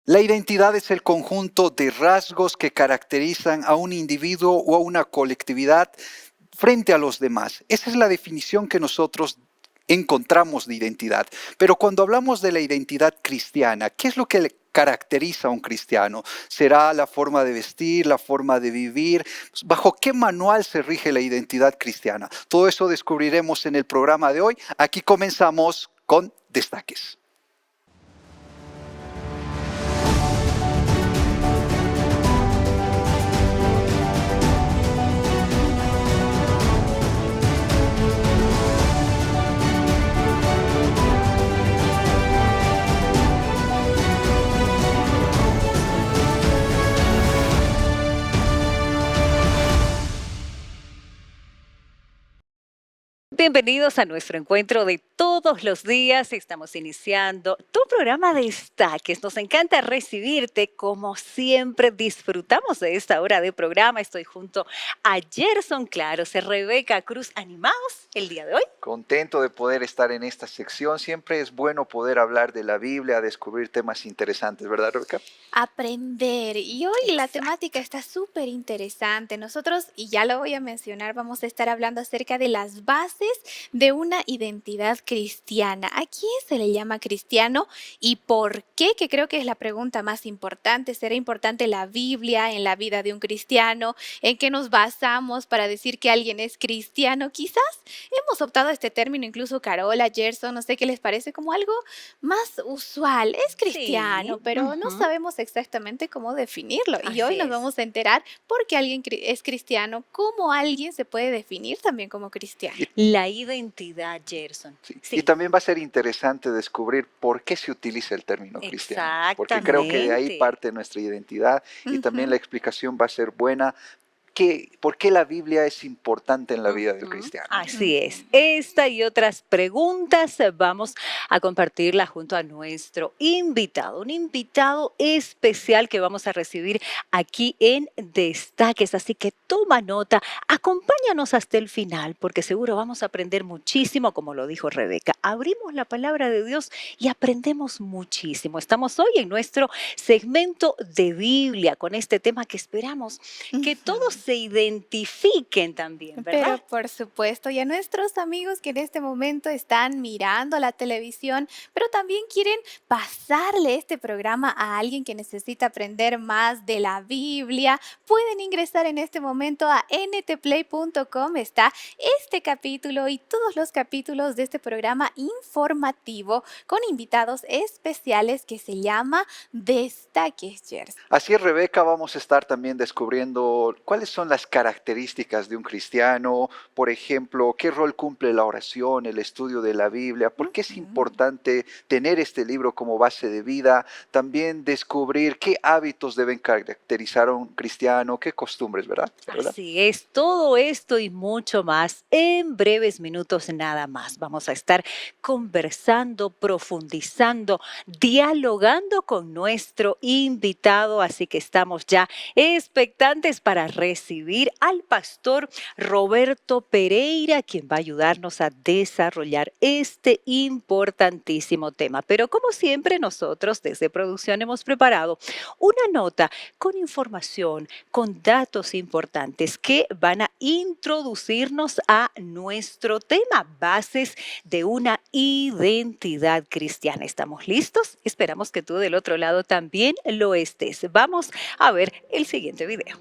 La identidad es el conjunto de rasgos que caracterizan a un individuo o a una colectividad frente a los demás. Esa es la definición que nosotros encontramos de identidad. Pero cuando hablamos de la identidad cristiana, ¿qué es lo que le caracteriza a un cristiano? ¿Será la forma de vestir, la forma de vivir? ¿Bajo qué manual se rige la identidad cristiana? Todo eso descubriremos en el programa de hoy. Aquí comenzamos con Destaques. Bienvenidos a nuestro encuentro de todos los días. Estamos iniciando tu programa Destaques. Nos encanta recibirte. Como siempre, disfrutamos de esta hora de programa. Estoy junto a Gerson Claros y Rebeca Cruz. ¿Animados el día de hoy? Contento de poder estar en esta sección. Siempre es bueno poder hablar de la Biblia, descubrir temas interesantes, ¿verdad, Rebeca? Aprender. Y hoy la temática está súper interesante. Nosotros, y ya lo voy a mencionar, vamos a estar hablando acerca de las bases de una identidad cristiana. ¿A quién se le llama cristiano y por qué? Que creo que es la pregunta más importante. ¿Será importante la Biblia en la vida de un cristiano? ¿En qué nos basamos para decir que alguien es cristiano? Quizás hemos optado a este término, incluso Carola, Gerson, no sé qué les parece, como algo más usual. Es cristiano, Sí. pero no sabemos exactamente cómo definirlo. Y Así hoy nos es. vamos a enterar por qué alguien es cristiano, cómo alguien se puede definir también como cristiano. La identidad, Gerson. Sí. Y Sí, también va a ser interesante descubrir por qué se utiliza el término cristiano, porque creo que de ahí exactamente. parte nuestra identidad y también la Ujú. explicación va a ser buena. ¿Por qué la Biblia es importante en la vida del Ujú, cristiano? así Ujú. es. Esta y otras preguntas vamos a compartirla junto a nuestro invitado, un invitado especial que vamos a recibir aquí en Destaques. Así que toma nota, acompáñanos hasta el final, porque seguro vamos a aprender muchísimo, como lo dijo Rebeca. Abrimos la palabra de Dios y aprendemos muchísimo. Estamos hoy en nuestro segmento de Biblia con este tema que esperamos que todos Ujú. se identifiquen también, ¿verdad? Pero por supuesto, y a nuestros amigos que en este momento están mirando la televisión, pero también quieren pasarle este programa a alguien que necesita aprender más de la Biblia, pueden ingresar en este momento a ntplay.com. Está este capítulo y todos los capítulos de este programa informativo con invitados especiales que se llama Destaques, Jers. Así es, Rebeca, vamos a estar también descubriendo cuáles son las características de un cristiano, por ejemplo, qué rol cumple la oración, el estudio de la Biblia, por qué es Ujú. importante tener este libro como base de vida, también descubrir qué hábitos deben caracterizar a un cristiano, qué costumbres, ¿verdad? ¿Verdad? Así es, todo esto y mucho más en breves minutos nada más. Vamos a estar conversando, profundizando, dialogando con nuestro invitado, así que estamos ya expectantes para recibir al pastor Roberto Pereira, quien va a ayudarnos a desarrollar este importantísimo tema. Pero como siempre, nosotros desde producción hemos preparado una nota con información, con datos importantes que van a introducirnos a nuestro tema, bases de una identidad cristiana. ¿Estamos listos? Esperamos que tú del otro lado también lo estés. Vamos a ver el siguiente video.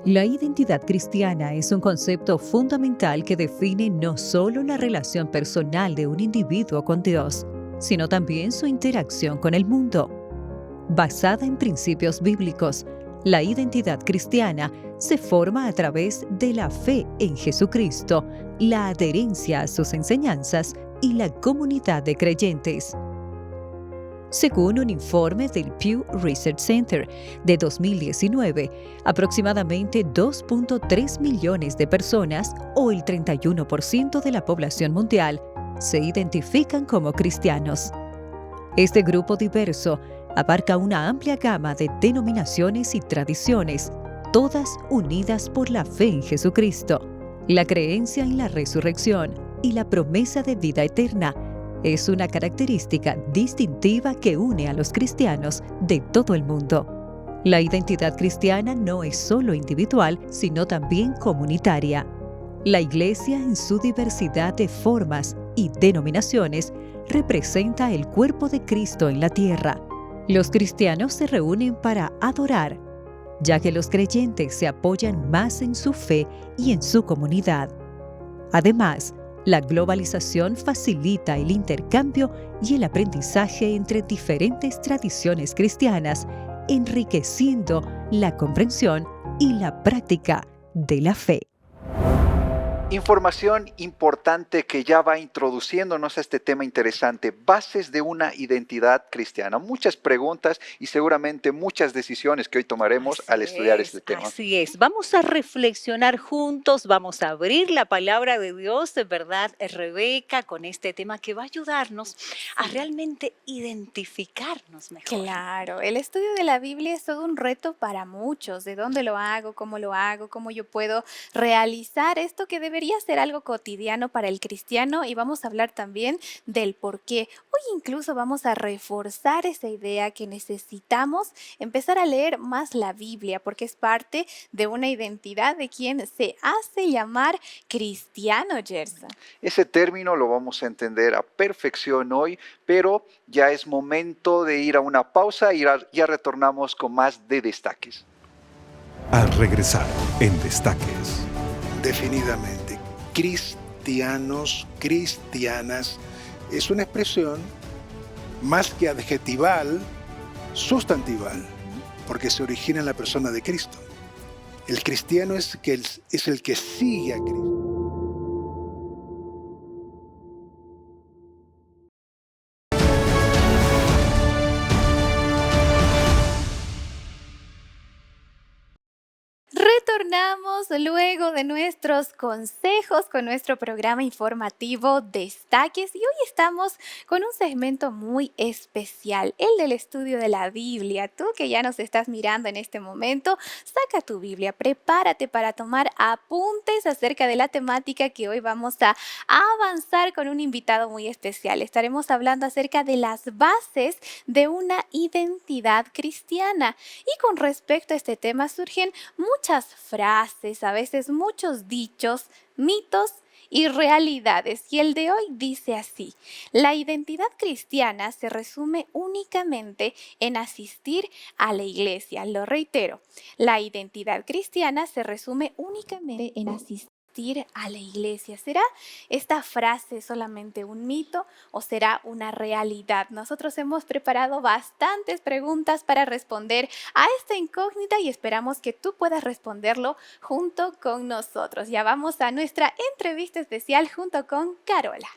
La identidad cristiana es un concepto fundamental que define no solo la relación personal de un individuo con Dios, sino también su interacción con el mundo. Basada en principios bíblicos, la identidad cristiana se forma a través de la fe en Jesucristo, la adherencia a sus enseñanzas y la comunidad de creyentes. Según un informe del Pew Research Center de 2019, aproximadamente 2.3 millones de personas, o el 31% de la población mundial, se identifican como cristianos. Este grupo diverso abarca una amplia gama de denominaciones y tradiciones, todas unidas por la fe en Jesucristo, la creencia en la resurrección y la promesa de vida eterna, Es una característica distintiva que une a los cristianos de todo el mundo. La identidad cristiana no es solo individual, sino también comunitaria. La Iglesia, en su diversidad de formas y denominaciones, representa el cuerpo de Cristo en la tierra. Los cristianos se reúnen para adorar, ya que los creyentes se apoyan más en su fe y en su comunidad. Además, la globalización facilita el intercambio y el aprendizaje entre diferentes tradiciones cristianas, enriqueciendo la comprensión y la práctica de la fe. Información importante que ya va introduciéndonos a este tema interesante, bases de una identidad cristiana. Muchas preguntas y seguramente muchas decisiones que hoy tomaremos al estudiar este tema. Así es. Vamos a reflexionar juntos, vamos a abrir la palabra de Dios, de verdad, Rebeca, con este tema que va a ayudarnos a realmente identificarnos mejor. Claro, el estudio de la Biblia es todo un reto para muchos. ¿De dónde lo hago? ¿Cómo yo puedo realizar esto que debería ser algo cotidiano para el cristiano? Y vamos a hablar también del por qué. Hoy incluso vamos a reforzar esa idea que necesitamos empezar a leer más la Biblia, porque es parte de una identidad de quien se hace llamar cristiano, Gerson. Ese término lo vamos a entender a perfección hoy, pero ya es momento de ir a una pausa y ya retornamos con más de Destaques. Al regresar en Destaques. Definidamente, cristianos, cristianas, es una expresión más que adjetival, sustantival, porque se origina en la persona de Cristo. El cristiano es el que sigue a Cristo. Retornamos luego de nuestros consejos con nuestro programa informativo Destaques y hoy estamos con un segmento muy especial, el del estudio de la Biblia. Tú que ya nos estás mirando en este momento, saca tu Biblia, prepárate para tomar apuntes acerca de la temática que hoy vamos a avanzar con un invitado muy especial. Estaremos hablando acerca de las bases de una identidad cristiana y con respecto a este tema surgen muchas frases, a veces muchos dichos, mitos y realidades. Y el de hoy dice así: la identidad cristiana se resume únicamente en asistir a la iglesia. Lo reitero, la identidad cristiana se resume únicamente en asistir a la iglesia. ¿Será esta frase solamente un mito o será una realidad? Nosotros hemos preparado bastantes preguntas para responder a esta incógnita y esperamos que tú puedas responderlo junto con nosotros. Ya vamos a nuestra entrevista especial junto con Carola.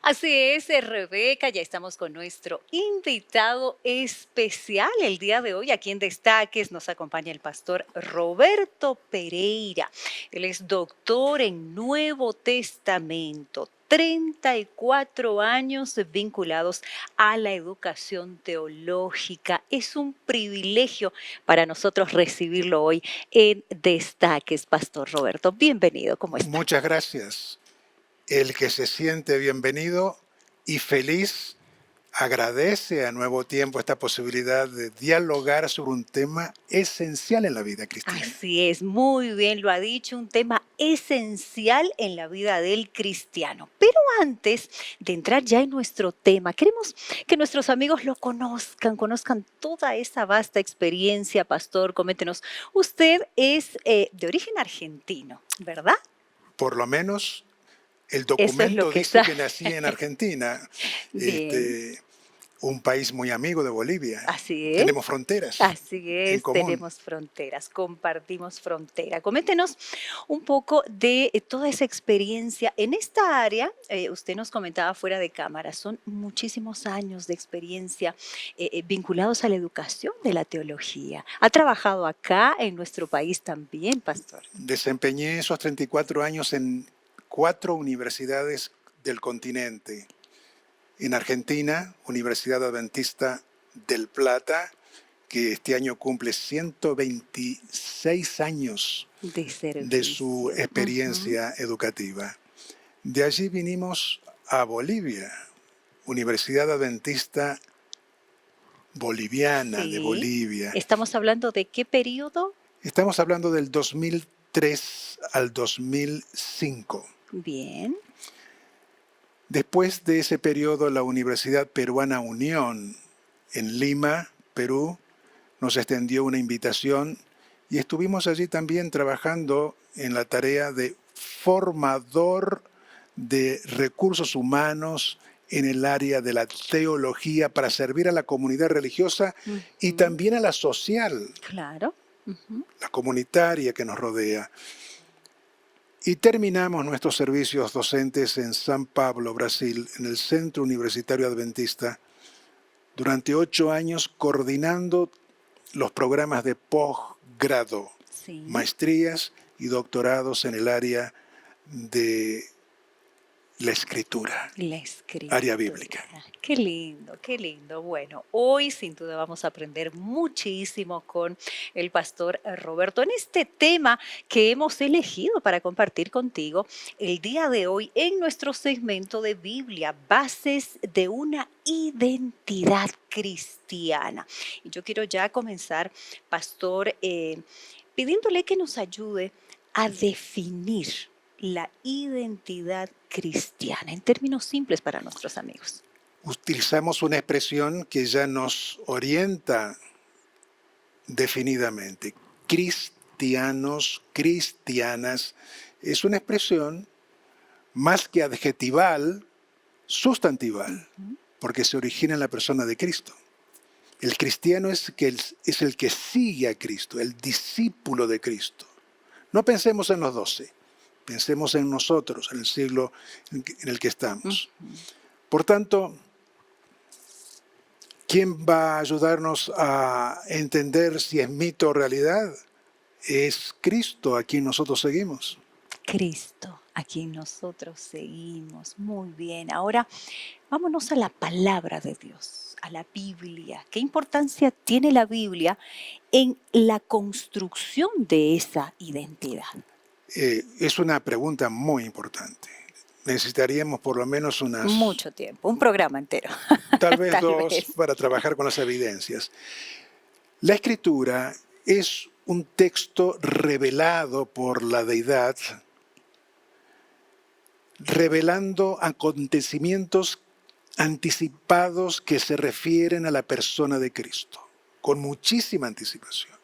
Así es, Rebeca, ya estamos con nuestro invitado especial el día de hoy. Aquí en Destaques nos acompaña el pastor Roberto Pereira. Él es doctor en Nuevo Testamento, 34 años vinculados a la educación teológica. Es un privilegio para nosotros recibirlo hoy en Destaques, pastor Roberto. Bienvenido, ¿cómo está? Muchas gracias. El que se siente bienvenido y feliz agradece a Nuevo Tiempo esta posibilidad de dialogar sobre un tema esencial en la vida cristiana. Así es, muy bien lo ha dicho, un tema esencial en la vida del cristiano. Pero antes de entrar ya en nuestro tema, queremos que nuestros amigos lo conozcan toda esa vasta experiencia. Pastor, coméntenos, usted es de origen argentino, ¿verdad? Por lo menos el Eso es lo documento que dice sabe. que nací en Argentina, Bien. un país muy amigo de Bolivia. Así es. Tenemos fronteras Así en es, común. tenemos fronteras, compartimos frontera. Coméntenos un poco de toda esa experiencia en esta área. Usted nos comentaba fuera de cámara, son muchísimos años de experiencia vinculados a la educación de la teología. ¿Ha trabajado acá en nuestro país también, pastor? Desempeñé esos 34 años en 4 universidades del continente. En Argentina, Universidad Adventista del Plata, que este año cumple 126 años De de su servicio. experiencia educativa. De allí vinimos a Bolivia, Universidad Adventista Boliviana de Sí. Bolivia. ¿Estamos hablando de qué periodo? Estamos hablando del 2003 al 2005. Bien. Después de ese periodo, la Universidad Peruana Unión en Lima, Perú, nos extendió una invitación y estuvimos allí también trabajando en la tarea de formador de recursos humanos en el área de la teología para servir a la comunidad religiosa y Ujú. también a la social, Claro. Ujú. la comunitaria que nos rodea. Y terminamos nuestros servicios docentes en San Pablo, Brasil, en el Centro Universitario Adventista, durante 8 años coordinando los programas de posgrado, Sí. maestrías y doctorados en el área de la escritura, La escritura. área bíblica. Qué lindo, qué lindo. Bueno, hoy sin duda vamos a aprender muchísimo con el pastor Roberto en este tema que hemos elegido para compartir contigo el día de hoy en nuestro segmento de Biblia, bases de una identidad cristiana. Y yo quiero ya comenzar, pastor, pidiéndole que nos ayude a definir la identidad cristiana en términos simples para nuestros amigos. Utilizamos una expresión que ya nos orienta definidamente. Cristianos, cristianas, es una expresión más que adjetival, sustantival, porque se origina en la persona de Cristo. El cristiano es el que sigue a Cristo, el discípulo de Cristo. No pensemos en los 12, pensemos en nosotros, en el siglo en el que estamos. Por tanto, ¿quién va a ayudarnos a entender si es mito o realidad? Es Cristo a quien nosotros seguimos. Cristo, a quien nosotros seguimos. Muy bien. Ahora vámonos a la palabra de Dios, a la Biblia. ¿Qué importancia tiene la Biblia en la construcción de esa identidad? Es una pregunta muy importante. Necesitaríamos por lo menos unas, Mucho tiempo, un programa entero. tal vez Tal 2, vez. para trabajar con las evidencias. La Escritura es un texto revelado por la deidad, revelando acontecimientos anticipados que se refieren a la persona de Cristo, con muchísima anticipación.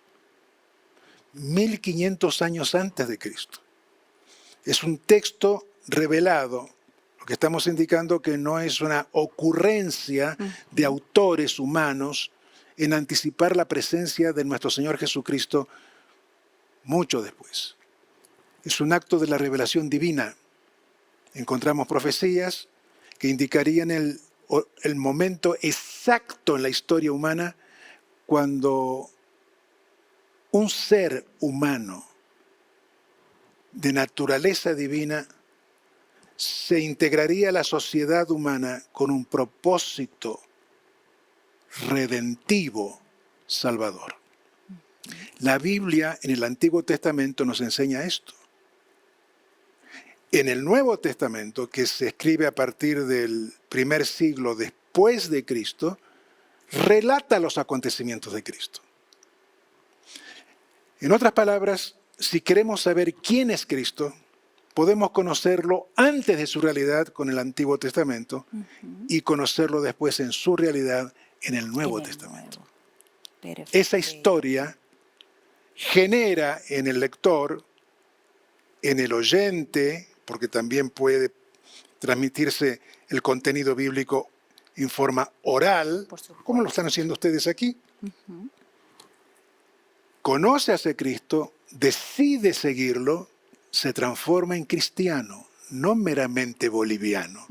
1500 años antes de Cristo. Es un texto revelado, lo que estamos indicando que no es una ocurrencia de autores humanos en anticipar la presencia de nuestro Señor Jesucristo mucho después. Es un acto de la revelación divina. Encontramos profecías que indicarían el momento exacto en la historia humana cuando un ser humano de naturaleza divina se integraría a la sociedad humana con un propósito redentivo salvador. La Biblia en el Antiguo Testamento nos enseña esto. En el Nuevo Testamento, que se escribe a partir del primer siglo después de Cristo, relata los acontecimientos de Cristo. En otras palabras, si queremos saber quién es Cristo, podemos conocerlo antes de su realidad con el Antiguo Testamento y conocerlo después en su realidad en el Nuevo Testamento. Perfecto. Esa historia genera en el lector, en el oyente, porque también puede transmitirse el contenido bíblico en forma oral, Por supuesto. como lo están haciendo ustedes aquí. Conoce a ese Cristo, decide seguirlo, se transforma en cristiano, no meramente boliviano.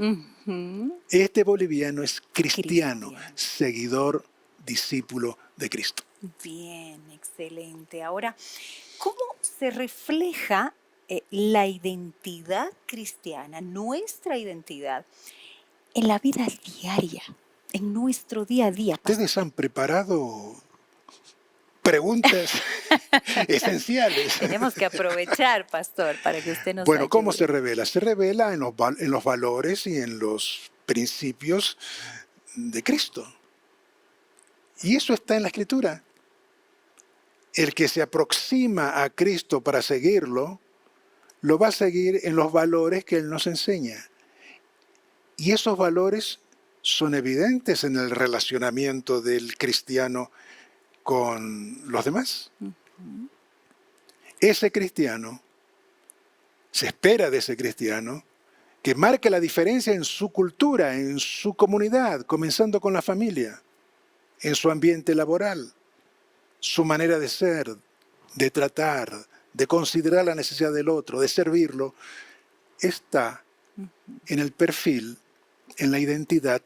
Este boliviano es cristiano, seguidor, discípulo de Cristo. Bien, excelente. Ahora, ¿cómo se refleja la identidad cristiana, nuestra identidad, en la vida diaria, en nuestro día a día? ¿Ustedes han preparado preguntas esenciales. Tenemos que aprovechar, pastor, para que usted nos Bueno, ¿cómo ayude. se revela? Se revela en los valores y en los principios de Cristo. Y eso está en la Escritura. El que se aproxima a Cristo para seguirlo, lo va a seguir en los valores que Él nos enseña. Y esos valores son evidentes en el relacionamiento del cristiano con los demás. Ese cristiano, se espera de ese cristiano, que marque la diferencia en su cultura, en su comunidad, comenzando con la familia, en su ambiente laboral, su manera de ser, de tratar, de considerar la necesidad del otro, de servirlo, está en el perfil, en la identidad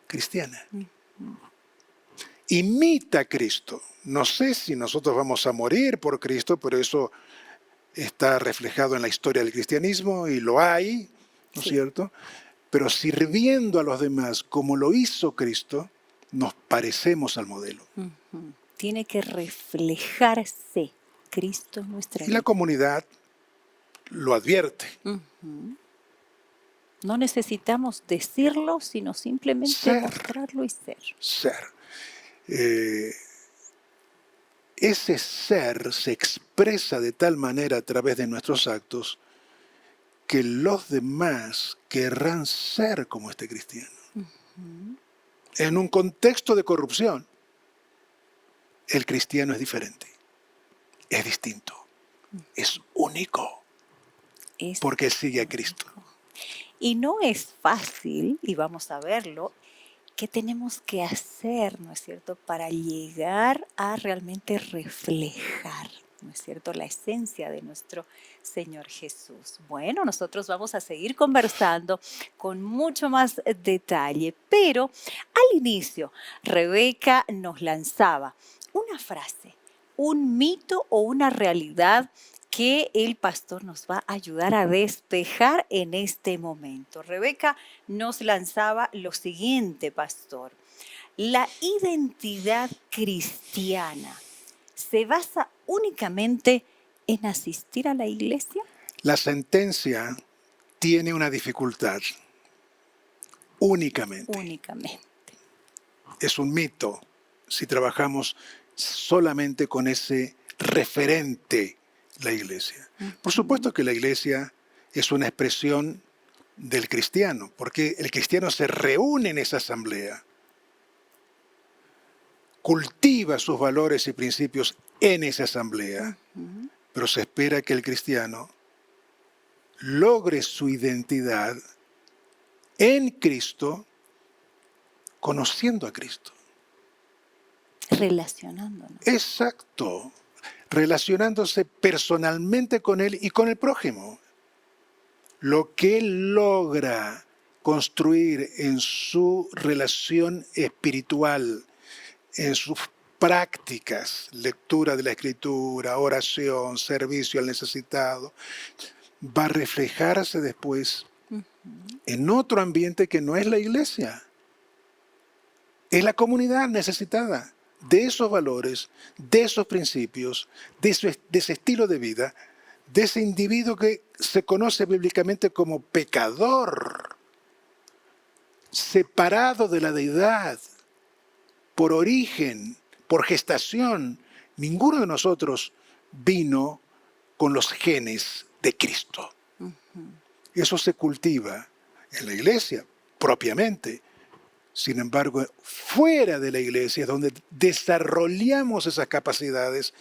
cristiana. Imita a Cristo. No sé si nosotros vamos a morir por Cristo, pero eso está reflejado en la historia del cristianismo y lo hay, ¿no es cierto? Pero sirviendo a los demás como lo hizo Cristo, nos parecemos al modelo. Tiene que reflejarse Cristo en nuestra Y la vida. comunidad lo advierte. No necesitamos decirlo, sino simplemente Ser. mostrarlo y ser. Ser. Ese ser se expresa de tal manera a través de nuestros actos que los demás querrán ser como este cristiano. En un contexto de corrupción, el cristiano es diferente, es distinto, es único, Es porque sigue a Cristo. Y no es fácil, y vamos a verlo, qué tenemos que hacer, ¿no es cierto?, para llegar a realmente reflejar, ¿no es cierto?, la esencia de nuestro Señor Jesús. Bueno, nosotros vamos a seguir conversando con mucho más detalle, pero al inicio, Rebeca nos lanzaba una frase, un mito o una realidad que el pastor nos va a ayudar a despejar en este momento. Rebeca nos lanzaba lo siguiente, pastor. La identidad cristiana se basa únicamente en asistir a la iglesia. La sentencia tiene una dificultad, únicamente. Únicamente. Es un mito si trabajamos solamente con ese referente, la iglesia. Por supuesto que la iglesia es una expresión del cristiano, porque el cristiano se reúne en esa asamblea, cultiva sus valores y principios en esa asamblea, pero se espera que el cristiano logre su identidad en Cristo, conociendo a Cristo. Relacionándonos. Exacto. Relacionándose personalmente con Él y con el prójimo. Lo que Él logra construir en su relación espiritual, en sus prácticas, lectura de la Escritura, oración, servicio al necesitado, va a reflejarse después en otro ambiente que no es la iglesia. Es la comunidad necesitada de esos valores, de esos principios, de ese estilo de vida, de ese individuo que se conoce bíblicamente como pecador, separado de la deidad, por origen, por gestación. Ninguno de nosotros vino con los genes de Cristo. Eso se cultiva en la iglesia propiamente. Sin embargo, fuera de la iglesia es donde desarrollamos esas capacidades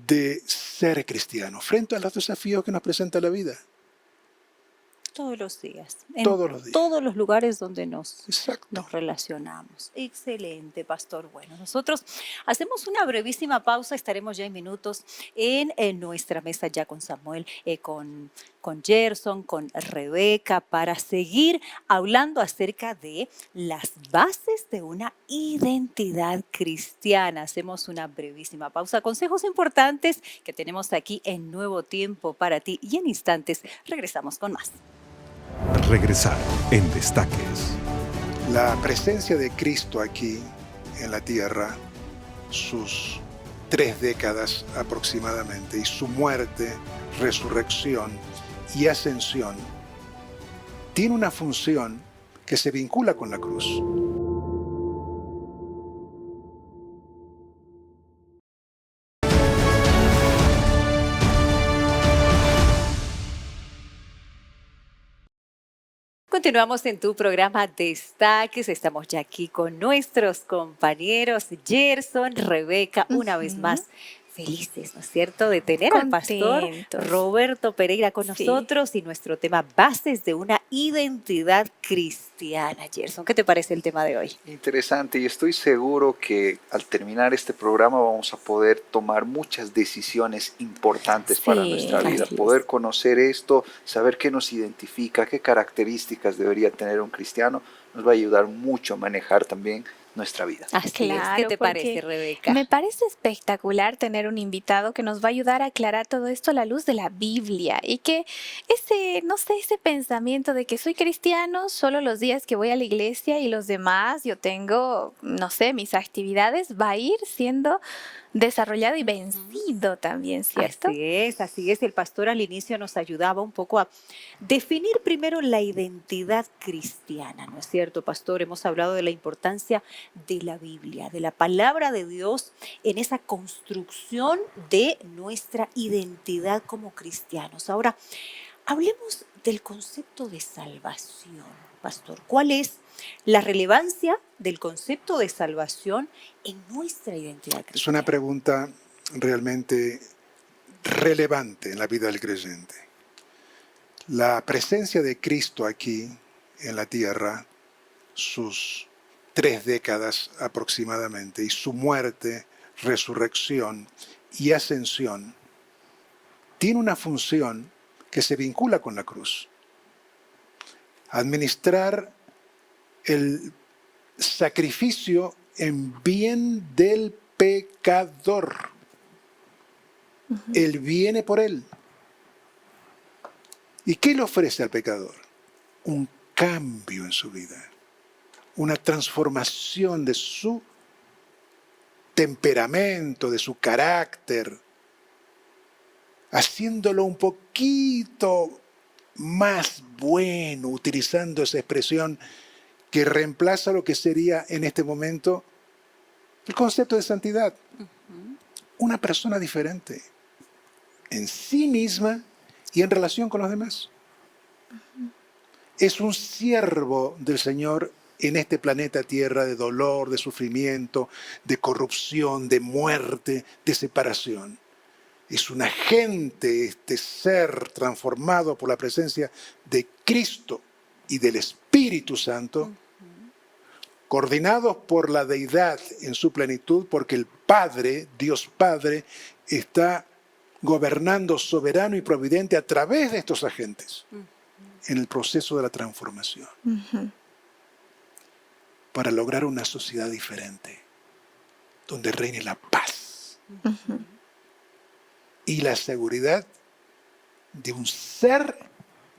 de ser cristianos frente a los desafíos que nos presenta la vida. Todos los días. En Todos los días. todos los lugares donde nos Exacto. relacionamos. Excelente, pastor. Bueno, nosotros hacemos una brevísima pausa, estaremos ya en minutos en nuestra mesa ya con Samuel, con Gerson, con Rebeca, para seguir hablando acerca de las bases de una identidad cristiana. Hacemos una brevísima pausa, consejos importantes que tenemos aquí en Nuevo Tiempo para ti, y en instantes regresamos con más. Regresar en Destaques. La presencia de Cristo aquí en la tierra, sus 3 décadas aproximadamente, y su muerte, resurrección y ascensión tiene una función que se vincula con la cruz. Continuamos en tu programa Destaques. Estamos ya aquí con nuestros compañeros Gerson, Rebeca, una vez más felices, ¿no es cierto?, de tener al pastor Contentos. Roberto Pereira con Sí. nosotros y nuestro tema Bases de una identidad cristiana. Gerson, ¿qué te parece el tema de hoy? Interesante, y estoy seguro que al terminar este programa vamos a poder tomar muchas decisiones importantes para Sí, nuestra vida. así es. Poder conocer esto, saber qué nos identifica, qué características debería tener un cristiano, nos va a ayudar mucho a manejar también nuestra vida. Así es. ¿Qué Claro, te porque parece, Rebeca? me parece espectacular tener un invitado que nos va a ayudar a aclarar todo esto a la luz de la Biblia y que no sé, ese pensamiento de que soy cristiano solo los días que voy a la iglesia y los demás yo tengo, no sé, mis actividades, va a ir siendo desarrollado y vencido también, ¿cierto? Así es. El pastor al inicio nos ayudaba un poco a definir primero la identidad cristiana, ¿no es cierto, pastor? Hemos hablado de la importancia de la Biblia, de la palabra de Dios en esa construcción de nuestra identidad como cristianos. Ahora, hablemos del concepto de salvación, pastor. ¿Cuál es la relevancia del concepto de salvación en nuestra identidad cristiana? Es una pregunta realmente relevante en la vida del creyente. La presencia de Cristo aquí en la tierra, sus 3 décadas aproximadamente, y su muerte, resurrección y ascensión, tiene una función que se vincula con la cruz. Administrar el sacrificio en bien del pecador. Él viene por él. ¿Y qué le ofrece al pecador? Un cambio en su vida, una transformación de su temperamento, de su carácter, haciéndolo un poquito más bueno, utilizando esa expresión que reemplaza lo que sería en este momento el concepto de santidad. Una persona diferente en sí misma y en relación con los demás. Es un siervo del Señor en este planeta Tierra de dolor, de sufrimiento, de corrupción, de muerte, de separación. Es un agente, este ser transformado por la presencia de Cristo y del Espíritu Santo, coordinados por la deidad en su plenitud, porque el Padre, Dios Padre, está gobernando soberano y providente a través de estos agentes en el proceso de la transformación, para lograr una sociedad diferente, donde reine la paz y la seguridad de un ser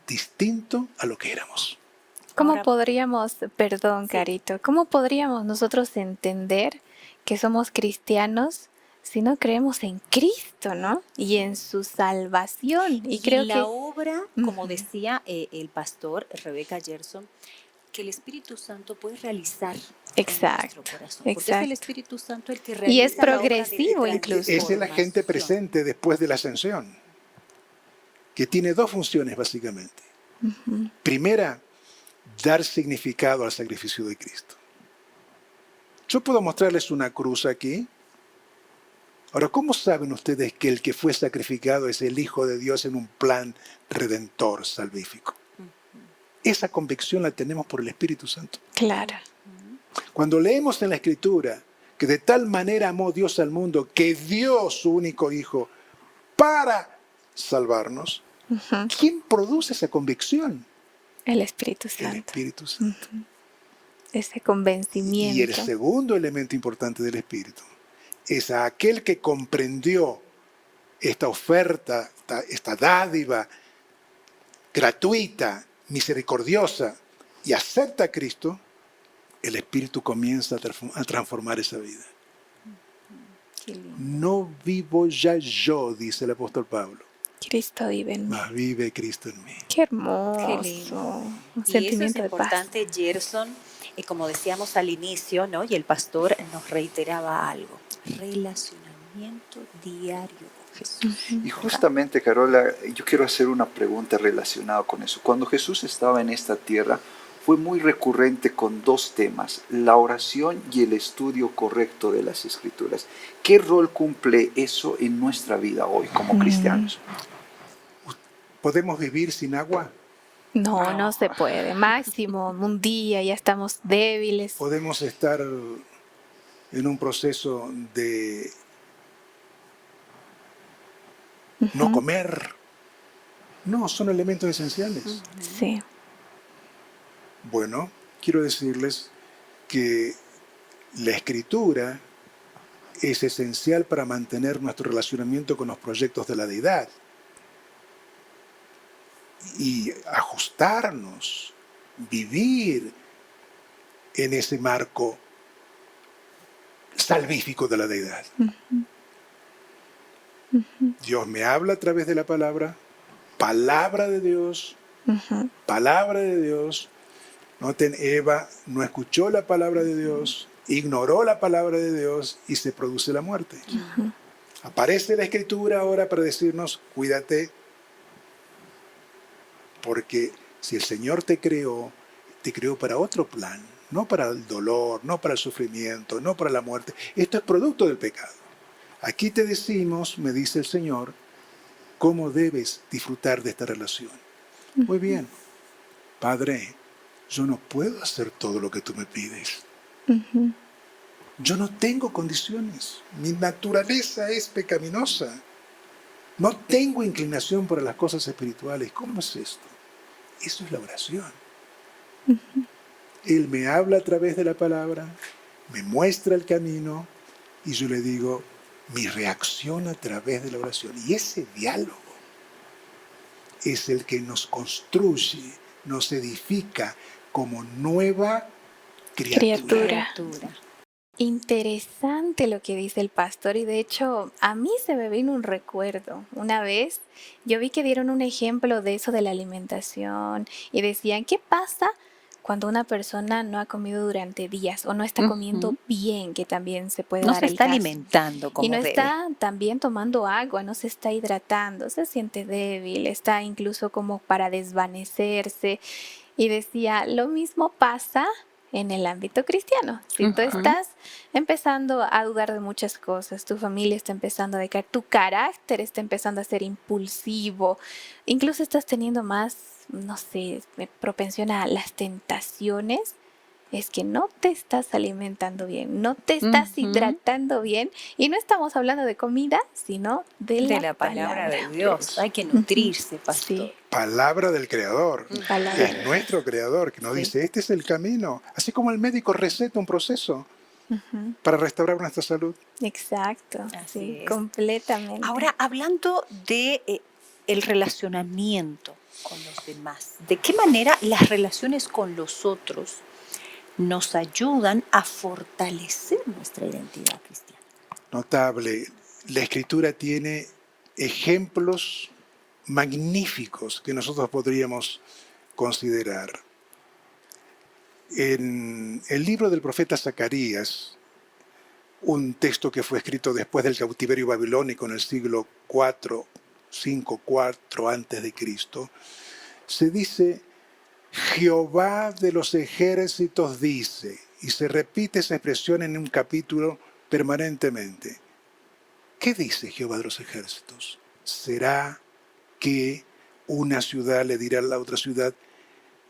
distinto a lo que éramos. ¿Cómo Ahora- podríamos, perdón, Carito, cómo podríamos nosotros entender que somos cristianos si no creemos en Cristo, ¿no? Y en su salvación. Y creo la que obra, como Ujú. decía el pastor Rebeca Gerson, que el Espíritu Santo puede realizar Exacto, en nuestro corazón. Porque es el exacto. Espíritu Santo el que Y realiza es la obra de progresivo incluso. Es el agente transformación. presente después de la ascensión, que tiene 2 funciones básicamente. Primera, dar significado al sacrificio de Cristo. Yo puedo mostrarles una cruz aquí. Ahora, ¿cómo saben ustedes que el que fue sacrificado es el Hijo de Dios en un plan redentor salvífico? Esa convicción la tenemos por el Espíritu Santo. Claro. Cuando leemos en la Escritura que de tal manera amó Dios al mundo que dio su único Hijo para salvarnos, ¿quién produce esa convicción? El Espíritu El Santo. Espíritu Santo. Ese Y el convencimiento. segundo elemento importante del Espíritu es a aquel que comprendió esta oferta, esta dádiva gratuita, misericordiosa, y acepta a Cristo, el Espíritu comienza a transformar esa vida. Qué lindo. No vivo ya yo, dice el apóstol Pablo, Cristo vive en mí. mas vive Cristo en mí. Qué hermoso. Qué lindo. Un Y eso es sentimiento de paz. importante, Gerson, como decíamos al inicio, ¿no? Y el pastor nos reiteraba algo: relacionamiento diario con Jesús. Y justamente, Carola, yo quiero hacer una pregunta relacionada con eso. Cuando Jesús estaba en esta tierra, fue muy recurrente con dos temas: la oración y el estudio correcto de las Escrituras. ¿Qué rol cumple eso en nuestra vida hoy como cristianos? ¿Podemos vivir sin agua? No, no se puede. Máximo un día ya estamos débiles. ¿Podemos estar en un proceso de no comer? No, son elementos esenciales. Sí. Bueno, quiero decirles que la escritura es esencial para mantener nuestro relacionamiento con los proyectos de la deidad y ajustarnos, vivir en ese marco salvífico de la deidad. Dios me habla a través de la palabra, palabra de Dios, palabra de Dios. Noten, Eva no escuchó la palabra de Dios, ignoró la palabra de Dios y se produce la muerte. Aparece la Escritura ahora para decirnos, cuídate, porque si el Señor te creó para otro plan, no para el dolor, no para el sufrimiento, no para la muerte. Esto es producto del pecado. Aquí te decimos, me dice el Señor, cómo debes disfrutar de esta relación. Muy bien, Padre, yo no puedo hacer todo lo que tú me pides. Yo no tengo condiciones. Mi naturaleza es pecaminosa. No tengo inclinación para las cosas espirituales. ¿Cómo es esto? Eso es la oración. Él me habla a través de la palabra, me muestra el camino y yo le digo mi reacción a través de la oración. Y ese diálogo es el que nos construye, nos edifica como nueva criatura. Interesante lo que dice el pastor, y de hecho a mí se me vino un recuerdo. Una vez yo vi que dieron un ejemplo de eso de la alimentación y decían, ¿qué pasa cuando una persona no ha comido durante días o no está comiendo bien? Que también se puede No dar se el está caso. alimentando como Y no debe. está también tomando agua, no se está hidratando, se siente débil, está incluso como para desvanecerse. Y decía, lo mismo pasa en el ámbito cristiano. Si tú estás empezando a dudar de muchas cosas, tu familia está empezando a decaer, tu carácter está empezando a ser impulsivo, incluso estás teniendo más, no sé, propensión a las tentaciones, es que no te estás alimentando bien, no te estás hidratando bien, y no estamos hablando de comida, sino de la palabra de Dios. Hay que nutrirse, pastor. Sí. Palabra del Creador. Palabra. Es nuestro Creador que nos dice, este es el camino. Así como el médico receta un proceso para restaurar nuestra salud. Exacto, Así sí, es. completamente. Ahora, hablando de el relacionamiento con los demás, ¿de qué manera las relaciones con los otros nos ayudan a fortalecer nuestra identidad cristiana? Notable. La Escritura tiene ejemplos magníficos que nosotros podríamos considerar. En el libro del profeta Zacarías, un texto que fue escrito después del cautiverio babilónico en el siglo IV, 5-4 antes de Cristo, se dice, Jehová de los ejércitos dice, y se repite esa expresión en un capítulo permanentemente. ¿Qué dice Jehová de los ejércitos? ¿Será que una ciudad le dirá a la otra ciudad,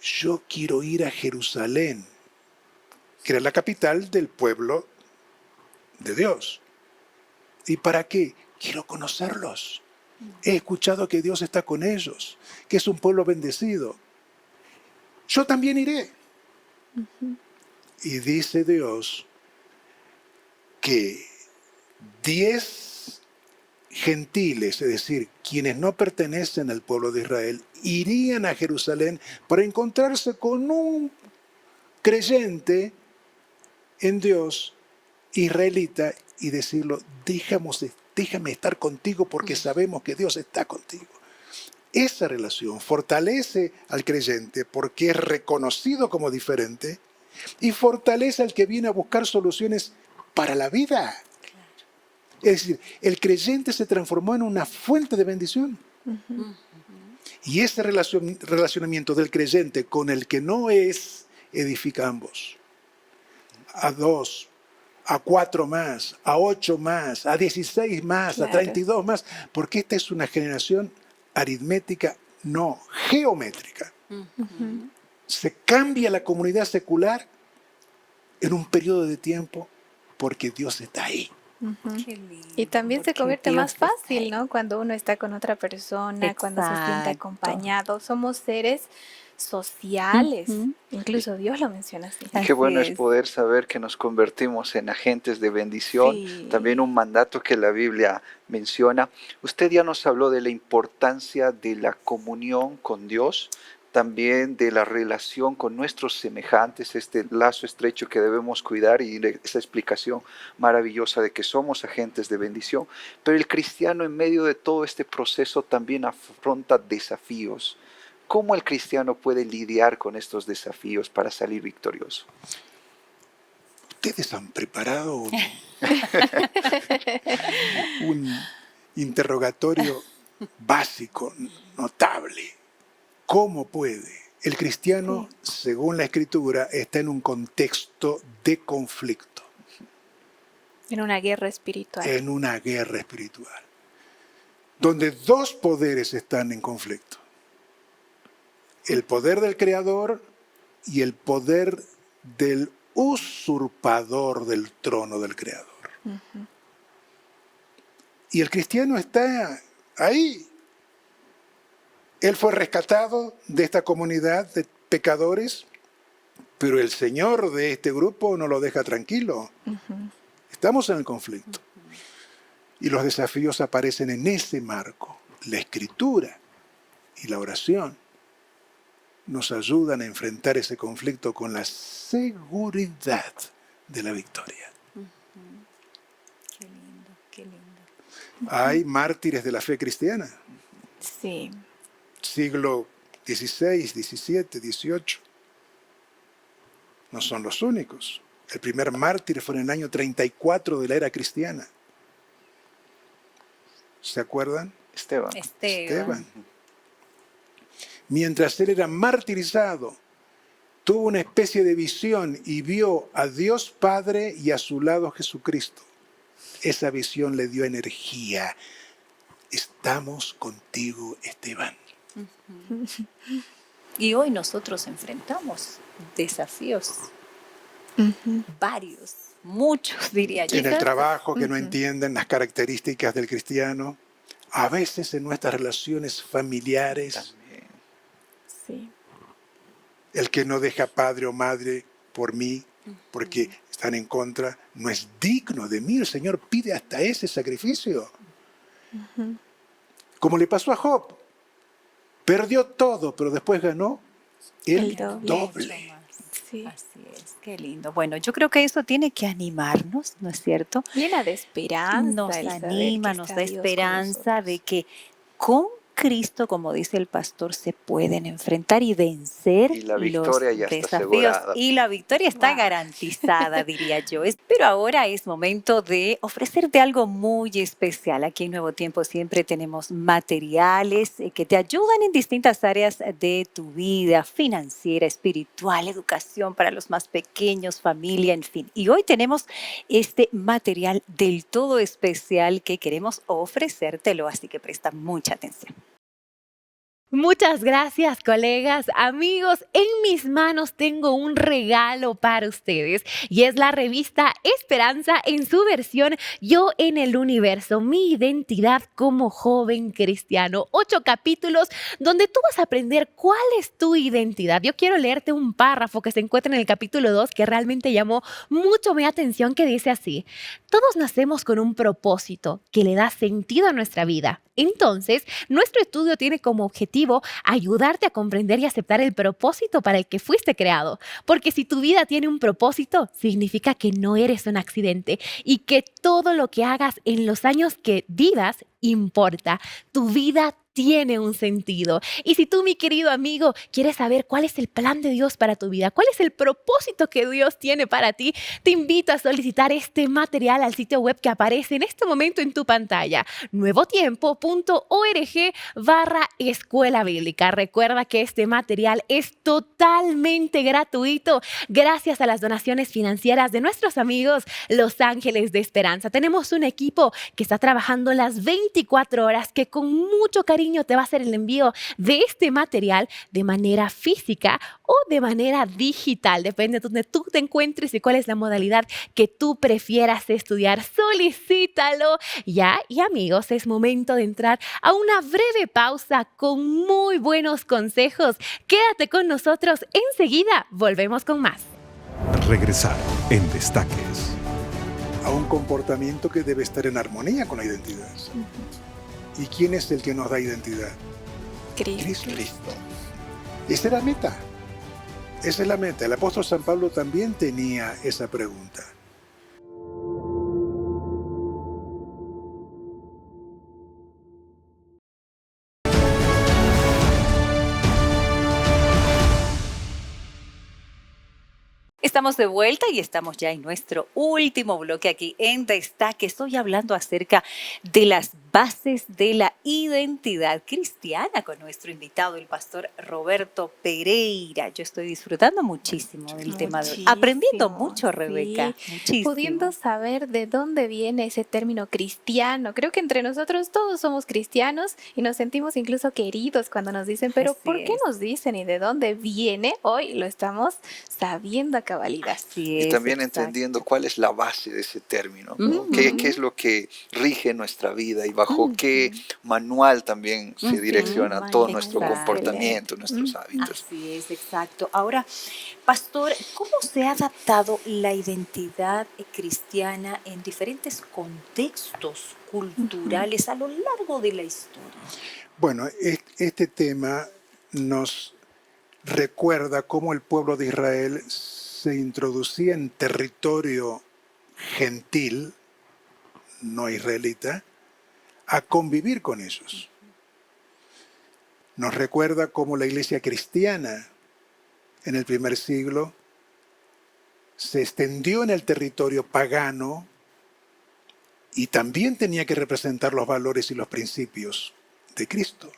yo quiero ir a Jerusalén, que era la capital del pueblo de Dios? ¿Y para qué? Quiero conocerlos. He escuchado que Dios está con ellos, que es un pueblo bendecido. Yo también iré. Y dice Dios que 10 gentiles, es decir, quienes no pertenecen al pueblo de Israel, irían a Jerusalén para encontrarse con un creyente en Dios israelita y decirlo, déjame estar contigo porque sabemos que Dios está contigo. Esa relación fortalece al creyente porque es reconocido como diferente y fortalece al que viene a buscar soluciones para la vida. Es decir, el creyente se transformó en una fuente de bendición. Y ese relacionamiento del creyente con el que no es, edifica a ambos. A 2, a 4 más, a 8 más, a 16 más, a 32 más, porque esta es una generación aritmética, no geométrica. Se cambia la comunidad secular en un periodo de tiempo porque Dios está ahí. Y también se convierte más fácil, ¿no? Cuando uno está con otra persona, cuando se siente acompañado. Somos seres sociales. Incluso Dios lo menciona así. Qué bueno es poder saber que nos convertimos en agentes de bendición. Sí. También un mandato que la Biblia menciona. Usted ya nos habló de la importancia de la comunión con Dios, también de la relación con nuestros semejantes, este lazo estrecho que debemos cuidar y esa explicación maravillosa de que somos agentes de bendición. Pero el cristiano en medio de todo este proceso también afronta desafíos. ¿Cómo el cristiano puede lidiar con estos desafíos para salir victorioso? Ustedes han preparado un interrogatorio básico, notable. ¿Cómo puede? El cristiano, según la Escritura, está en un contexto de conflicto. En una guerra espiritual. En una guerra espiritual. Donde dos poderes están en conflicto. El poder del creador y el poder del usurpador del trono del creador. Y el cristiano está ahí. Él fue rescatado de esta comunidad de pecadores, pero el Señor de este grupo no lo deja tranquilo. Estamos en el conflicto. Y los desafíos aparecen en ese marco. La Escritura y la oración nos ayudan a enfrentar ese conflicto con la seguridad de la victoria. Qué lindo, qué lindo. Hay mártires de la fe cristiana. Sí. Siglo XVI, XVII, XVIII. No son los únicos. El primer mártir fue en el año 34 de la era cristiana. ¿Se acuerdan? Esteban. Mientras él era martirizado, tuvo una especie de visión y vio a Dios Padre y a su lado Jesucristo. Esa visión le dio energía. Estamos contigo, Esteban. Y hoy nosotros enfrentamos desafíos, varios, muchos diría yo. En el trabajo que no entienden las características del cristiano, a veces en nuestras relaciones familiares, Sí. el que no deja padre o madre por mí, porque están en contra, no es digno de mí. El Señor pide hasta ese sacrificio. Como le pasó a Job. Perdió todo, pero después ganó el doble. Sí. Así es, qué lindo. Bueno, yo creo que eso tiene que animarnos, ¿no es cierto? Llena de esperanza. Nos el saber anima, que nos está da Dios con esperanza nosotros. de que con Cristo, como dice el pastor, se pueden enfrentar y vencer Y la los victoria ya está desafíos. asegurada. Y la victoria está garantizada, diría yo. Pero ahora es momento de ofrecerte algo muy especial. Aquí en Nuevo Tiempo siempre tenemos materiales que te ayudan en distintas áreas de tu vida, financiera, espiritual, educación para los más pequeños, familia, en fin. Y hoy tenemos este material del todo especial que queremos ofrecértelo, así que presta mucha atención. Muchas gracias, colegas, amigos. En mis manos tengo un regalo para ustedes y es la revista Esperanza en su versión Yo en el Universo, mi identidad como joven cristiano. 8 capítulos donde tú vas a aprender cuál es tu identidad. Yo quiero leerte un párrafo que se encuentra en el capítulo 2 que realmente llamó mucho mi atención, que dice así: todos nacemos con un propósito que le da sentido a nuestra vida. Entonces, nuestro estudio tiene como objetivo ayudarte a comprender y aceptar el propósito para el que fuiste creado. Porque si tu vida tiene un propósito, significa que no eres un accidente y que todo lo que hagas en los años que vivas importa. Tu vida tiene un sentido. Y si tú, mi querido amigo, quieres saber cuál es el plan de Dios para tu vida, cuál es el propósito que Dios tiene para ti, te invito a solicitar este material al sitio web que aparece en este momento en tu pantalla, nuevotiempo.org/escuela bíblica. Recuerda que este material es totalmente gratuito gracias a las donaciones financieras de nuestros amigos Los Ángeles de Esperanza. Tenemos un equipo que está trabajando las 24 horas, que con mucho cariño te va a hacer el envío de este material de manera física o de manera digital. Depende de donde tú te encuentres y cuál es la modalidad que tú prefieras estudiar. Solicítalo ya. Y amigos, es momento de entrar a una breve pausa con muy buenos consejos. Quédate con nosotros. Enseguida volvemos con más. Regresar en Destaques. A un comportamiento que debe estar en armonía con la identidad. ¿Y quién es el que nos da identidad? Cristo. Cristo. Esa es la meta. Esa es la meta. El apóstol San Pablo también tenía esa pregunta. Estamos de vuelta y estamos ya en nuestro último bloque aquí en Destaque. Estoy hablando acerca de las bases de la identidad cristiana con nuestro invitado, el pastor Roberto Pereira. Yo estoy disfrutando muchísimo del tema de hoy. Aprendiendo mucho, Rebeca. Sí. Muchísimo. Pudiendo saber de dónde viene ese término cristiano. Creo que entre nosotros todos somos cristianos y nos sentimos incluso queridos cuando nos dicen, pero Así ¿por qué es. nos dicen y de dónde viene? Hoy lo estamos sabiendo a cabalidad. Así Y es, también exacto. entendiendo cuál es la base de ese término, ¿no? ¿Qué es lo que rige nuestra vida y bajo qué manual también se direcciona todo nuestro Exacto. comportamiento, nuestros hábitos? Así es, exacto. Ahora, pastor, ¿cómo se ha adaptado la identidad cristiana en diferentes contextos culturales a lo largo de la historia? Bueno, este tema nos recuerda cómo el pueblo de Israel se introducía en territorio gentil, no israelita, a convivir con ellos. Nos recuerda cómo la iglesia cristiana en el primer siglo se extendió en el territorio pagano y también tenía que representar los valores y los principios de Cristo.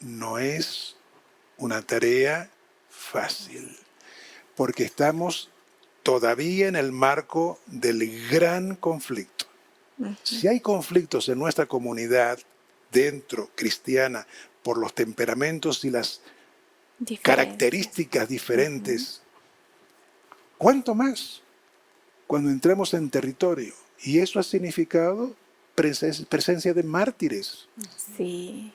No es una tarea fácil, porque estamos todavía en el marco del gran conflicto. Si hay conflictos en nuestra comunidad dentro cristiana por los temperamentos y las características diferentes, ¿cuánto más cuando entramos en territorio? Y eso ha significado presencia de mártires Sí,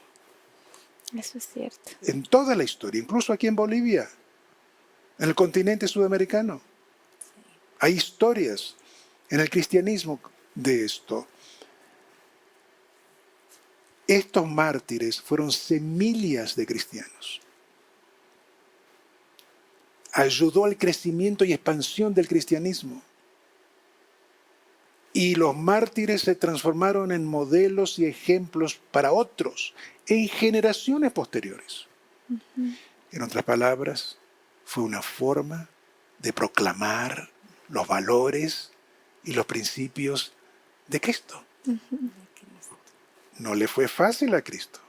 eso es cierto. en toda la historia, incluso aquí en Bolivia, en el continente sudamericano. Hay historias en el cristianismo de esto. Estos mártires fueron semillas de cristianos. Ayudó al crecimiento y expansión del cristianismo. Y los mártires se transformaron en modelos y ejemplos para otros en generaciones posteriores. En otras palabras, fue una forma de proclamar los valores y los principios de Cristo. No le fue fácil a Cristo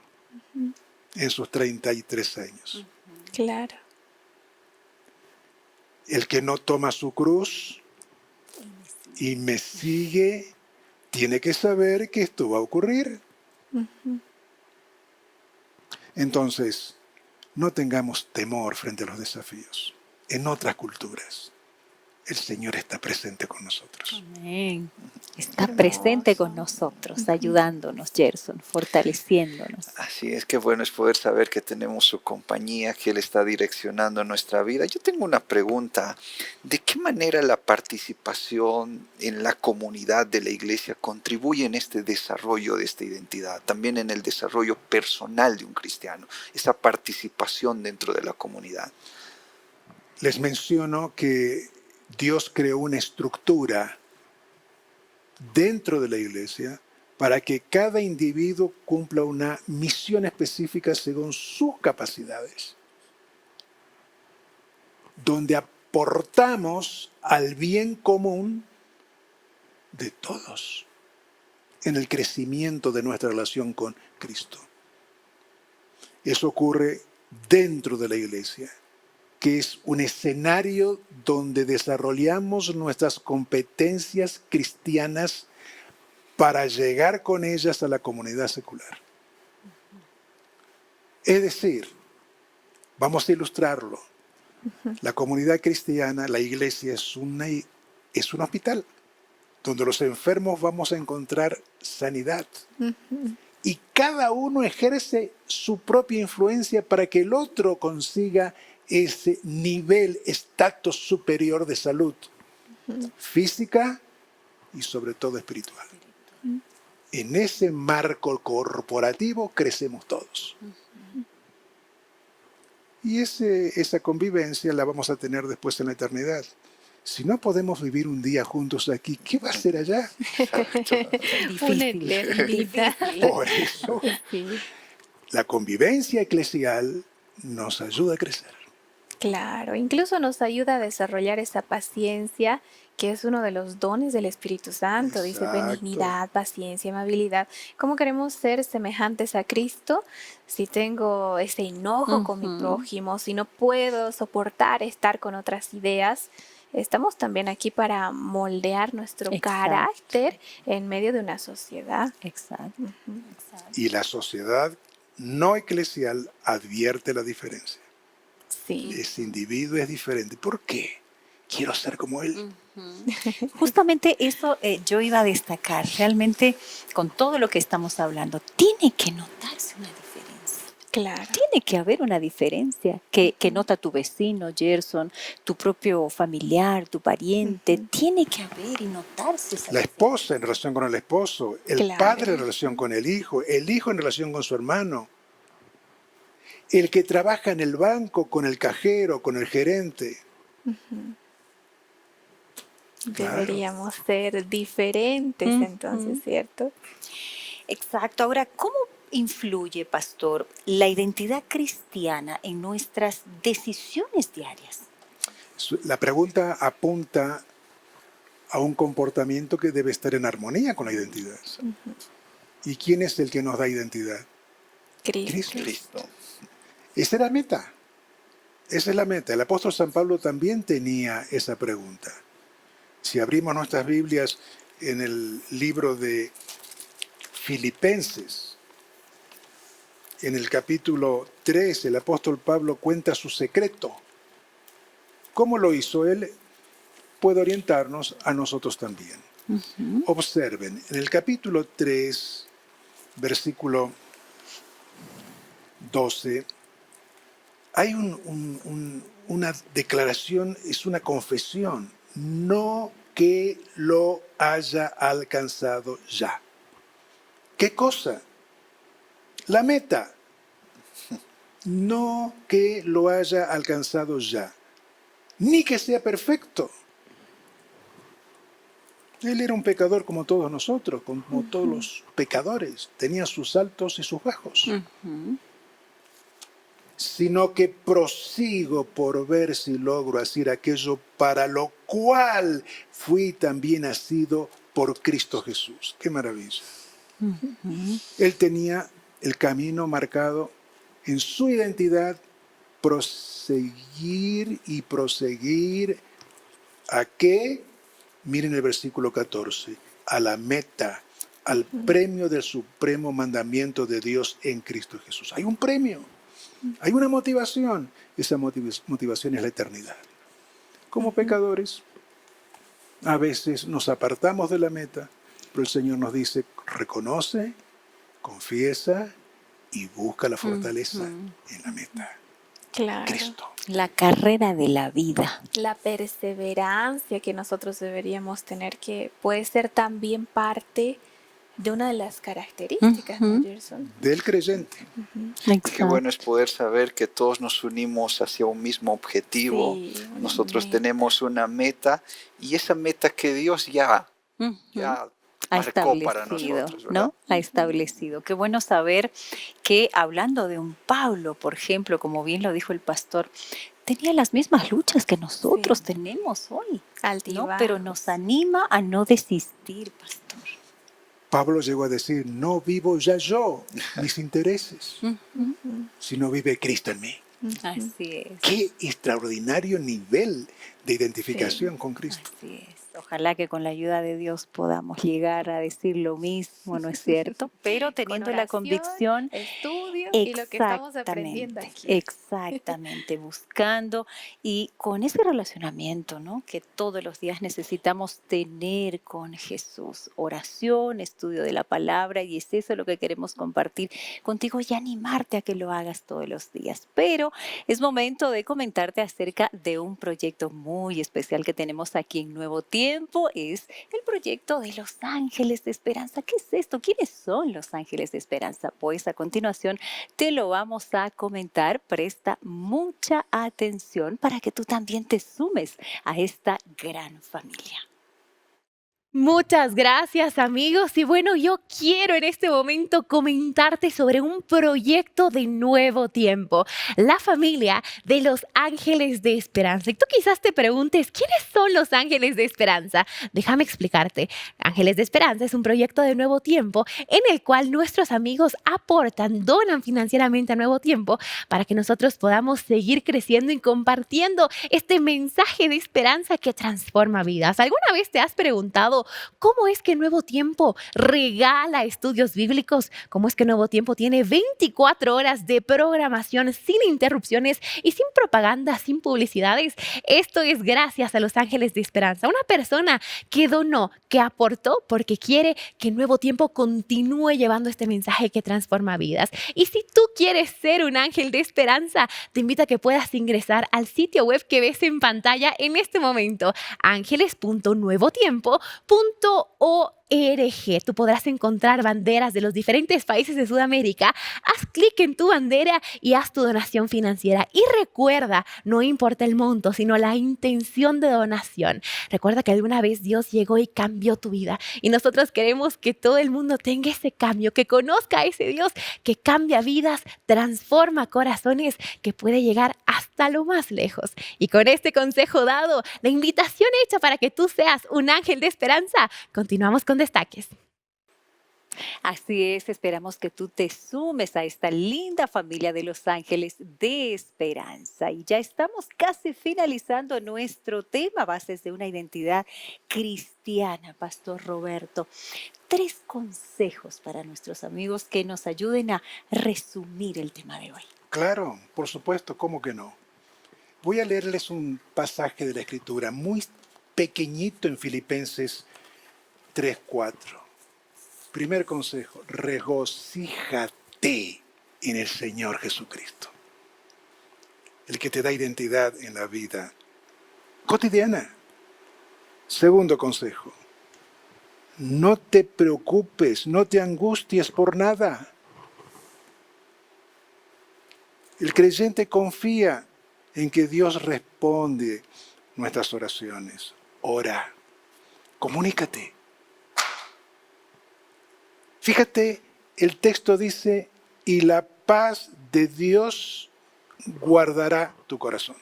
en sus 33 años. Claro. El que no toma su cruz y me sigue, tiene que saber que esto va a ocurrir. Entonces, no tengamos temor frente a los desafíos en otras culturas. el Señor está presente con nosotros. Amén. Está presente con nosotros, ayudándonos, Gerson, fortaleciéndonos. Así es, que bueno es poder saber que tenemos su compañía, que Él está direccionando nuestra vida. Yo tengo una pregunta. ¿De qué manera la participación en la comunidad de la iglesia contribuye en este desarrollo de esta identidad? También en el desarrollo personal de un cristiano, esa participación dentro de la comunidad. Les menciono que Dios creó una estructura dentro de la iglesia para que cada individuo cumpla una misión específica según sus capacidades, donde aportamos al bien común de todos en el crecimiento de nuestra relación con Cristo. Eso ocurre dentro de la iglesia, que es un escenario donde desarrollamos nuestras competencias cristianas para llegar con ellas a la comunidad secular. Es decir, vamos a ilustrarlo. La comunidad cristiana, la iglesia, es un hospital donde los enfermos vamos a encontrar sanidad. Y cada uno ejerce su propia influencia para que el otro consiga ese nivel, estatus superior de salud física y sobre todo espiritual. En ese marco corporativo crecemos todos. Y esa convivencia la vamos a tener después en la eternidad. Si no podemos vivir un día juntos aquí, ¿qué va a ser allá? Una eternidad. Por eso, Sí. la convivencia eclesial nos ayuda a crecer. Claro, incluso nos ayuda a desarrollar esa paciencia, que es uno de los dones del Espíritu Santo. Dice Exacto. benignidad, paciencia, amabilidad. ¿Cómo queremos ser semejantes a Cristo si tengo ese enojo con mi prójimo, si no puedo soportar estar con otras ideas? Estamos también aquí para moldear nuestro Exacto. carácter en medio de una sociedad. Exacto. Ujú. Y la sociedad no eclesial advierte la diferencia. Sí. Ese individuo es diferente. ¿Por qué? Quiero ser como él. Justamente eso yo iba a destacar. Realmente, con todo lo que estamos hablando, tiene que notarse una diferencia. Claro. Tiene que haber una diferencia que nota tu vecino, Gerson, tu propio familiar, tu pariente. Tiene que haber y notarse esa La diferencia. esposa en relación con el esposo, el Claro. padre en relación con el hijo en relación con su hermano, el que trabaja en el banco con el cajero, con el gerente. Claro. Deberíamos ser diferentes entonces, ¿cierto? Exacto. Ahora, ¿cómo influye, pastor, la identidad cristiana en nuestras decisiones diarias? La pregunta apunta a un comportamiento que debe estar en armonía con la identidad. ¿Y quién es el que nos da identidad? Cristo. Cristo. Esa es la meta. Esa es la meta. El apóstol San Pablo también tenía esa pregunta. Si abrimos nuestras Biblias en el libro de Filipenses, en el capítulo 3, el apóstol Pablo cuenta su secreto. ¿Cómo lo hizo él? Puede orientarnos a nosotros también. Observen, en el capítulo 3, versículo 12, hay una declaración, es una confesión, no que lo haya alcanzado ya. ¿Qué cosa? La meta. No que lo haya alcanzado ya, ni que sea perfecto. Él era un pecador como todos nosotros, como todos los pecadores. Tenía sus altos y sus bajos. Sino que prosigo por ver si logro hacer aquello para lo cual fui también nacido por Cristo Jesús. ¡Qué maravilla! Él tenía el camino marcado en su identidad, proseguir y proseguir. ¿A qué? Miren el versículo 14. A la meta, al premio del supremo mandamiento de Dios en Cristo Jesús. Hay un premio, hay una motivación. Esa motivación es la eternidad. Como pecadores, A veces nos apartamos de la meta, pero el Señor nos dice, reconoce, confiesa y busca la fortaleza en la meta. Claro. Cristo. La carrera de la vida. La perseverancia que nosotros deberíamos tener, que puede ser también parte de una de las características, ¿no, Gerson? Del creyente. Qué bueno es poder saber que todos nos unimos hacia un mismo objetivo. Sí, una Nosotros meta. tenemos una meta y esa meta que Dios ya Ha marcó para establecido, nosotros, ¿verdad? ¿no? Ha establecido. Qué bueno saber que hablando de un Pablo, por ejemplo, como bien lo dijo el pastor, tenía las mismas luchas que nosotros tenemos hoy, ¿no? Altibajos. Pero nos anima a no desistir, pastor. Pablo llegó a decir, no vivo ya yo, mis intereses, sino vive Cristo en mí. Así es. Qué extraordinario nivel de identificación con Cristo. Así es. Ojalá que con la ayuda de Dios podamos llegar a decir lo mismo, ¿no es cierto? Pero teniendo la oración, convicción, estudio y lo que estamos aprendiendo aquí. exactamente, buscando y con ese relacionamiento, ¿no? Que todos los días necesitamos tener con Jesús. Oración, estudio de la palabra, y es eso lo que queremos compartir contigo y animarte a que lo hagas todos los días. Pero es momento de comentarte acerca de un proyecto muy especial que tenemos aquí en Nuevo Tiempo. Es el proyecto de Los Ángeles de Esperanza. ¿Qué es esto? ¿Quiénes son Los Ángeles de Esperanza? Pues a continuación te lo vamos a comentar. Presta mucha atención para que tú también te sumes a esta gran familia. Muchas gracias, amigos. Y bueno, yo quiero en este momento comentarte sobre un proyecto de Nuevo Tiempo, la familia de los Ángeles de Esperanza. Y tú quizás te preguntes, ¿quiénes son los Ángeles de Esperanza? Déjame explicarte. Ángeles de Esperanza es un proyecto de Nuevo Tiempo en el cual nuestros amigos aportan, donan financieramente a Nuevo Tiempo para que nosotros podamos seguir creciendo y compartiendo este mensaje de esperanza que transforma vidas. ¿Alguna vez te has preguntado cómo es que Nuevo Tiempo regala estudios bíblicos? ¿Cómo es que Nuevo Tiempo tiene 24 horas de programación sin interrupciones y sin propaganda, sin publicidades? Esto es gracias a los Ángeles de Esperanza, una persona que donó, que aportó porque quiere que Nuevo Tiempo continúe llevando este mensaje que transforma vidas. Y si tú quieres ser un ángel de esperanza, te invito a que puedas ingresar al sitio web que ves en pantalla en este momento, ángeles.nuevotiempo.org. Tú podrás encontrar banderas de los diferentes países de Sudamérica. Haz clic en tu bandera y haz tu donación financiera. Y recuerda, no importa el monto, sino la intención de donación. Recuerda que alguna vez Dios llegó y cambió tu vida. Y nosotros queremos que todo el mundo tenga ese cambio, que conozca a ese Dios que cambia vidas, transforma corazones, que puede llegar hasta lo más lejos. Y con este consejo dado, la invitación hecha para que tú seas un ángel de esperanza, continuamos con Destaques. Así es, esperamos que tú te sumes a esta linda familia de los Ángeles de Esperanza. Y ya estamos casi finalizando nuestro tema, bases de una identidad cristiana, Pastor Roberto. 3 consejos para nuestros amigos que nos ayuden a resumir el tema de hoy. Claro, por supuesto, ¿cómo que no? Voy a leerles un pasaje de la Escritura muy pequeñito en Filipenses 3:4. Primer consejo, regocíjate en el Señor Jesucristo, el que te da identidad en la vida cotidiana. Segundo consejo, no te preocupes, no te angusties por nada. El creyente confía en que Dios responde nuestras oraciones. Ora, comunícate. Fíjate, el texto dice, y la paz de Dios guardará tu corazón.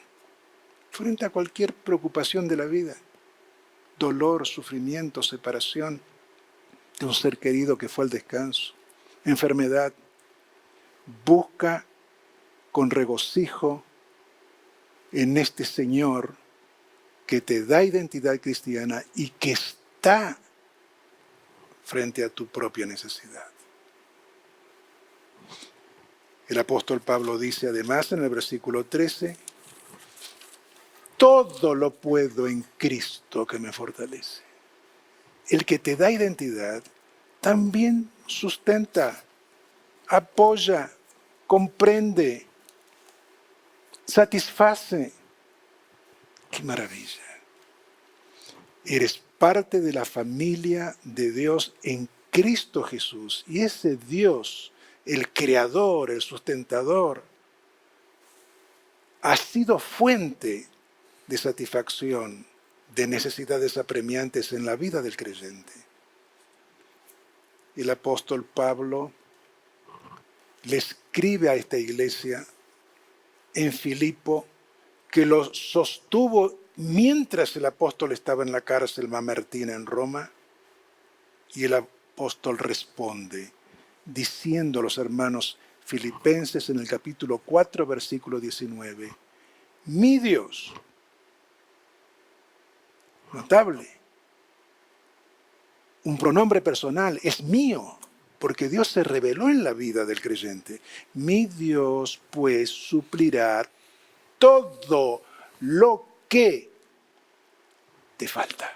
Frente a cualquier preocupación de la vida, dolor, sufrimiento, separación de un ser querido que fue al descanso, enfermedad, busca con regocijo en este Señor que te da identidad cristiana y que está frente a tu propia necesidad. El apóstol Pablo dice además en el versículo 13, todo lo puedo en Cristo que me fortalece. El que te da identidad también sustenta, apoya, comprende, satisface. ¡Qué maravilla! Eres parte de la familia de Dios en Cristo Jesús. Y ese Dios, el creador, el sustentador, ha sido fuente de satisfacción, de necesidades apremiantes en la vida del creyente. El apóstol Pablo le escribe a esta iglesia en Filipo, que lo sostuvo mientras el apóstol estaba en la cárcel Mamertina en Roma, y el apóstol responde diciendo a los hermanos filipenses en el capítulo 4, versículo 19, mi Dios, notable, un pronombre personal, es mío, porque Dios se reveló en la vida del creyente. Mi Dios, pues, suplirá todo lo que te falta.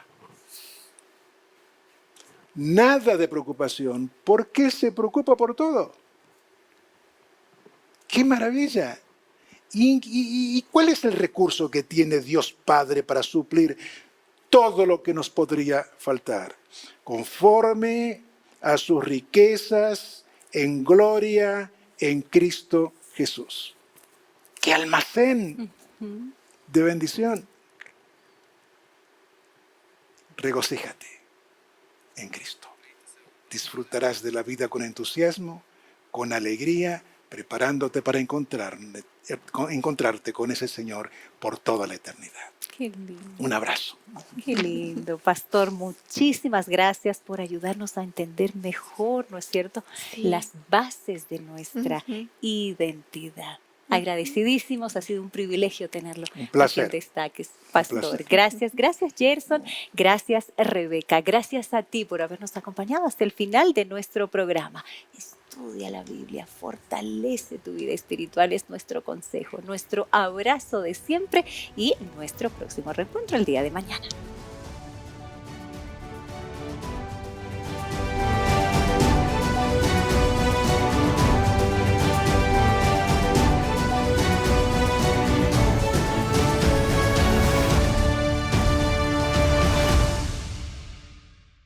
Nada de preocupación, porque se preocupa por todo. ¡Qué maravilla! ¿Y cuál es el recurso que tiene Dios Padre para suplir todo lo que nos podría faltar? Conforme a sus riquezas en gloria en Cristo Jesús. ¡Qué almacén de bendición! Regocíjate en Cristo. Disfrutarás de la vida con entusiasmo, con alegría, preparándote para encontrarte con ese Señor por toda la eternidad. Qué lindo. Un abrazo. Qué lindo, pastor. Muchísimas gracias por ayudarnos a entender mejor, ¿no es cierto?, Sí. las bases de nuestra Ujú. identidad. Agradecidísimos, ha sido un privilegio tenerlo Un aquí placer. en Destaques, pastor. placer. Gracias, gracias Gerson, gracias Rebeca, gracias a ti por habernos acompañado hasta el final de nuestro programa. Estudia la Biblia, fortalece tu vida espiritual, es nuestro consejo, nuestro abrazo de siempre y nuestro próximo reencuentro el día de mañana.